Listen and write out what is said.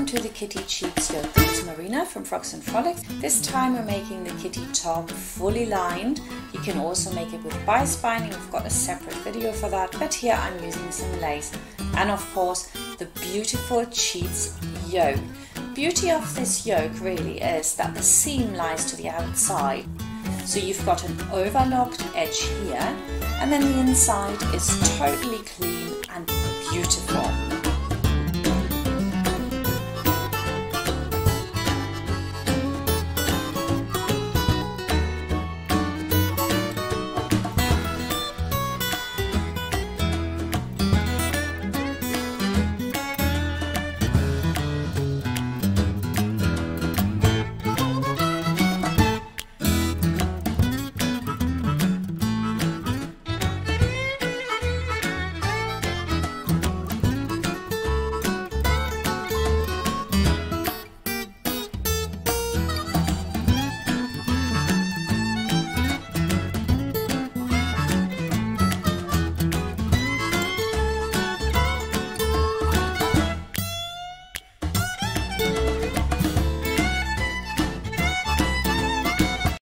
Welcome to the Kitty Cheeks Yoke. It's Marina from Frocks Frolics. This time we're making the kitty top fully lined. You can also make it with bias binding. We've got a separate video for that, but here I'm using some lace and of course the beautiful cheeks yoke. Beauty of this yoke really is that the seam lies to the outside. So you've got an overlocked edge here, and then the inside is totally clean and beautiful.